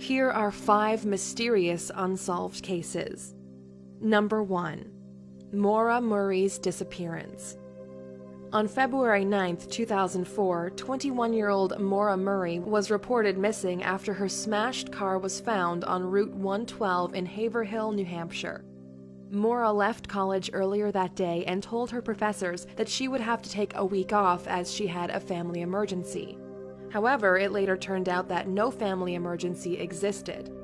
Here are 5 mysterious unsolved cases. Number 1. Maura Murray's disappearance. On February 9, 2004, 21-year-old Maura Murray was reported missing after her smashed car was found on Route 112 in Haverhill, New Hampshire. Maura left college earlier that day and told her professors that she would have to take a week off as she had a family emergency. However, it later turned out that no family emergency existed.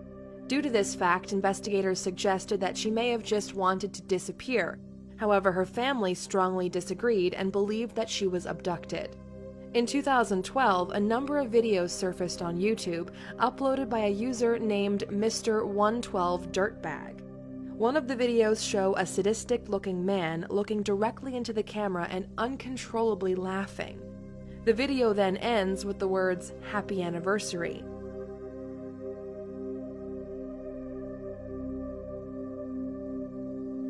Due to this fact, investigators suggested that she may have just wanted to disappear. However, her family strongly disagreed and believed that she was abducted. In 2012, a number of videos surfaced on YouTube, uploaded by a user named Mr. 112 Dirtbag. One of the videos show a sadistic-looking man looking directly into the camera and uncontrollably laughing. The video then ends with the words, "Happy Anniversary."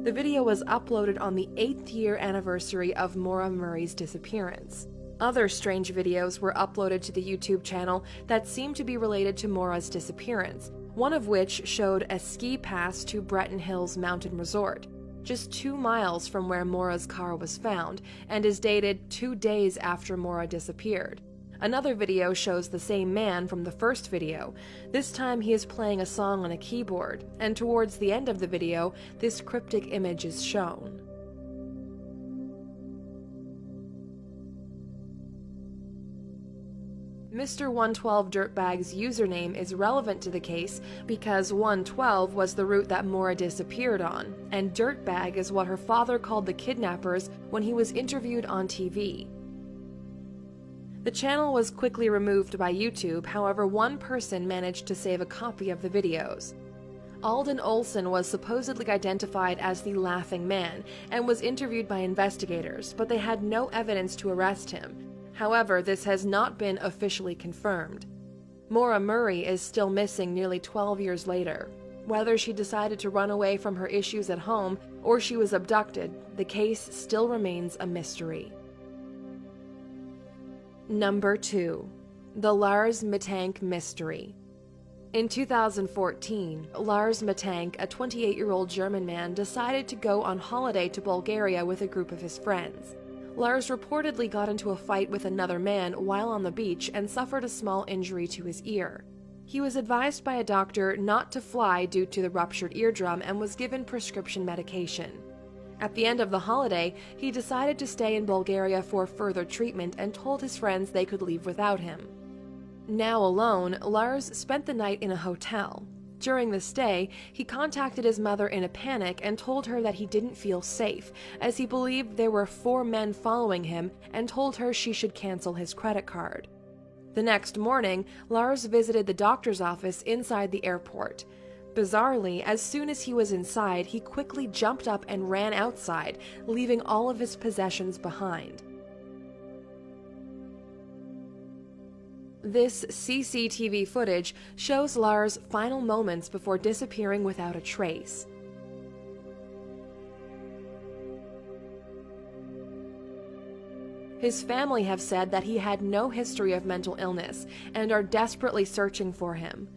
The video was uploaded on the 8th year anniversary of Maura Murray's disappearance. Other strange videos were uploaded to the YouTube channel that seemed to be related to Maura's disappearance, one of which showed a ski pass to Breton Hills Mountain Resort, just 2 miles from where Maura's car was found, and is dated 2 days after Maura disappeared. Another video shows the same man from the first video. This time he is playing a song on a keyboard, and towards the end of the video, this cryptic image is shown. Mr. 112 Dirtbag's username is relevant to the case because 112 was the route that Maura disappeared on, and Dirtbag is what her father called the kidnappers when he was interviewed on TV. The channel was quickly removed by YouTube, however, one person managed to save a copy of the videos. Alden Olson was supposedly identified as the Laughing Man and was interviewed by investigators, but they had no evidence to arrest him. However, this has not been officially confirmed. Maura Murray is still missing nearly 12 years later. Whether she decided to run away from her issues at home or she was abducted, the case still remains a mystery. Number 2. The Lars Mittank Mystery. In 2014, Lars Mittank, a 28-year-old German man, decided to go on holiday to Bulgaria with a group of his friends. Lars reportedly got into a fight with another man while on the beach and suffered a small injury to his ear. He was advised by a doctor not to fly due to the ruptured eardrum and was given prescription medication. At the end of the holiday, he decided to stay in Bulgaria for further treatment and told his friends they could leave without him. Now alone, Lars spent the night in a hotel. During the stay, he contacted his mother in a panic and told her that he didn't feel safe, as he believed there were 4 men following him, and told her she should cancel his credit card. The next morning, Lars visited the doctor's office inside the airport. Bizarrely, as soon as he was inside, he quickly jumped up and ran outside, leaving all of his possessions behind. This CCTV footage shows Lars' final moments before disappearing without a trace. His family have said that he had no history of mental illness and are desperately searching for him.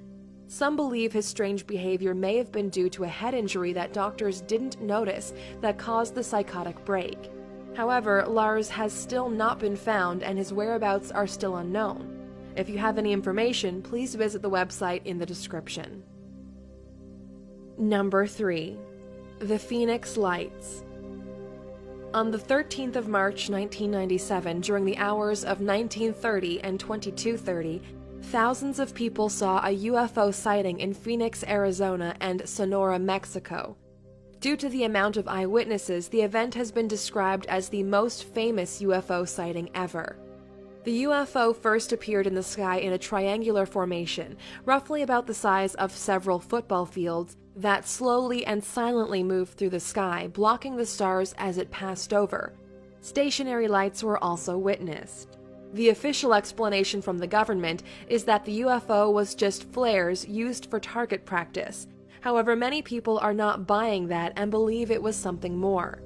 Some believe his strange behavior may have been due to a head injury that doctors didn't notice that caused the psychotic break. However, Lars has still not been found and his whereabouts are still unknown. If you have any information, please visit the website in the description. Number 3. The Phoenix Lights. On the 13th of March 1997, during the hours of 19:30 and 22:30, thousands of people saw a UFO sighting in Phoenix, Arizona and Sonora, Mexico. Due to the amount of eyewitnesses, the event has been described as the most famous UFO sighting ever. The UFO first appeared in the sky in a triangular formation, roughly about the size of several football fields, that slowly and silently moved through the sky, blocking the stars as it passed over. Stationary lights were also witnessed. The official explanation from the government is that the UFO was just flares used for target practice. However, many people are not buying that and believe it was something more.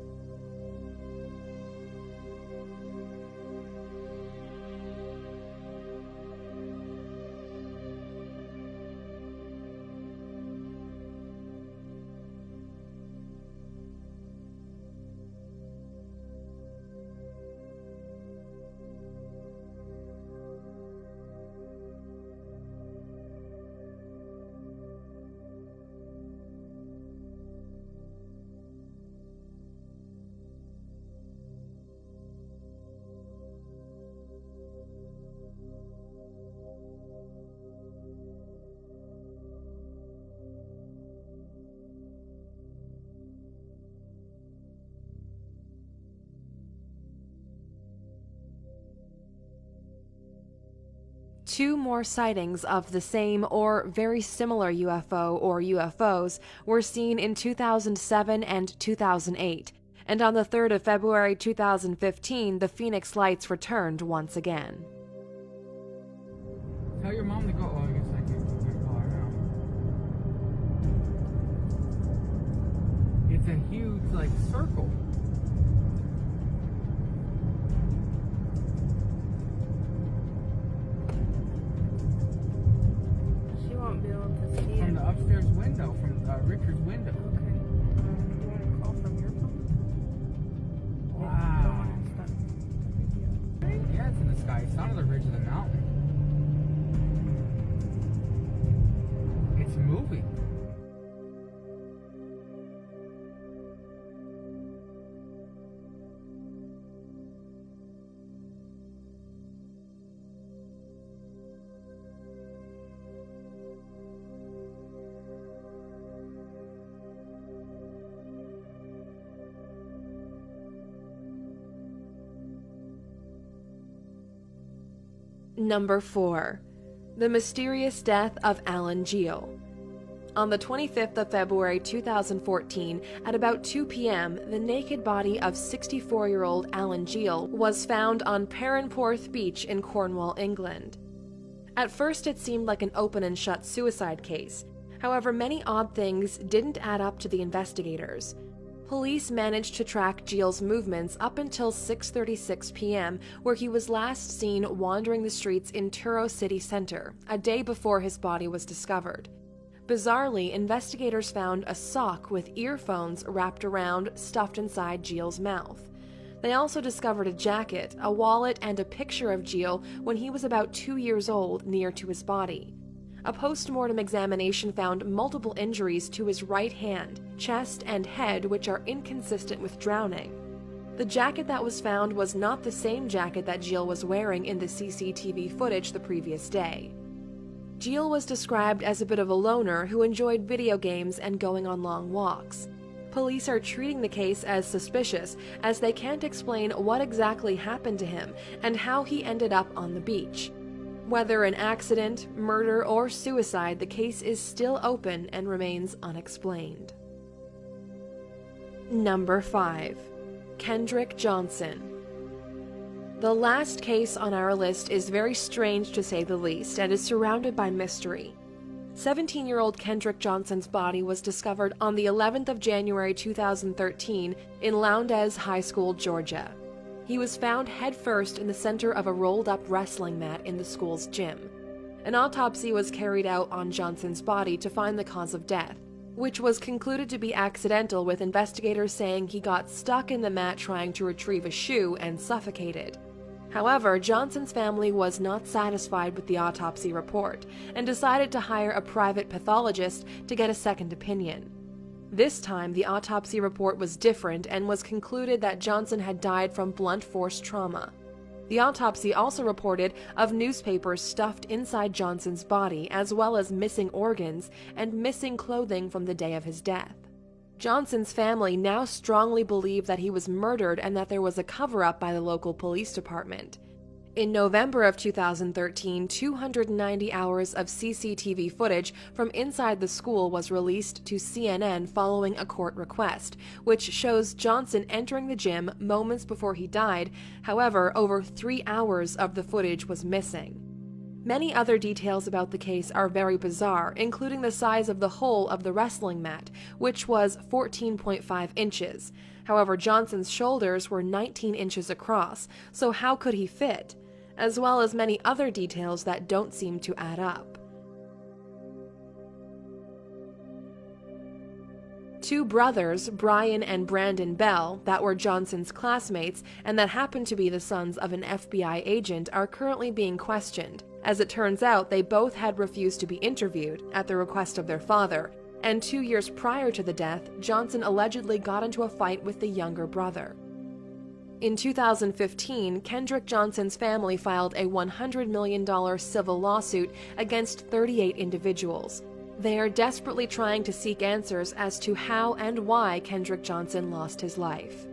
2 more sightings of the same or very similar UFO or UFOs were seen in 2007 and 2008, and on the 3rd of February 2015, the Phoenix Lights returned once again. Tell your mom to go. Oh, I guess I can't call her now. It's a huge, like, circle. She won't be able to see From it. the upstairs window, from Richard's window. Okay. You want to call from your phone? Wow. Yeah, it's in the sky. It's not on the ridge of the mountain. It's moving. Number 4. The mysterious death of Alan Geel. On the 25th of February 2014, at about 2 p.m., the naked body of 64-year-old Alan Geel was found on Perranporth Beach in Cornwall, England. At first, it seemed like an open and shut suicide case. However, many odd things didn't add up to the investigators. Police managed to track Geel's movements up until 6:36 p.m., where he was last seen wandering the streets in Truro city centre, a day before his body was discovered. Bizarrely, investigators found a sock with earphones wrapped around, stuffed inside Geel's mouth. They also discovered a jacket, a wallet, and a picture of Geel when he was about 2 years old near to his body. A post-mortem examination found multiple injuries to his right hand, chest, and head which are inconsistent with drowning. The jacket that was found was not the same jacket that Geel was wearing in the CCTV footage the previous day. Geel was described as a bit of a loner who enjoyed video games and going on long walks. Police are treating the case as suspicious, as they can't explain what exactly happened to him and how he ended up on the beach. Whether an accident, murder, or suicide, the case is still open and remains unexplained. Number 5. Kendrick Johnson. The last case on our list is very strange to say the least and is surrounded by mystery. 17-year-old Kendrick Johnson's body was discovered on the 11th of January 2013 in Lowndes High School, Georgia. He was found headfirst in the center of a rolled-up wrestling mat in the school's gym. An autopsy was carried out on Johnson's body to find the cause of death, which was concluded to be accidental, with investigators saying he got stuck in the mat trying to retrieve a shoe and suffocated. However, Johnson's family was not satisfied with the autopsy report and decided to hire a private pathologist to get a second opinion. This time, the autopsy report was different and was concluded that Johnson had died from blunt force trauma. The autopsy also reported of newspapers stuffed inside Johnson's body, as well as missing organs and missing clothing from the day of his death. Johnson's family now strongly believe that he was murdered and that there was a cover-up by the local police department. In November of 2013, 290 hours of CCTV footage from inside the school was released to CNN following a court request, which shows Johnson entering the gym moments before he died. However, over 3 hours of the footage was missing. Many other details about the case are very bizarre, including the size of the hole of the wrestling mat, which was 14.5 inches. However, Johnson's shoulders were 19 inches across, so how could he fit? As well as many other details that don't seem to add up. 2 brothers, Brian and Brandon Bell, that were Johnson's classmates and that happened to be the sons of an FBI agent, are currently being questioned. As it turns out, they both had refused to be interviewed at the request of their father, and 2 years prior to the death, Johnson allegedly got into a fight with the younger brother. In 2015, Kendrick Johnson's family filed a $100 million civil lawsuit against 38 individuals. They are desperately trying to seek answers as to how and why Kendrick Johnson lost his life.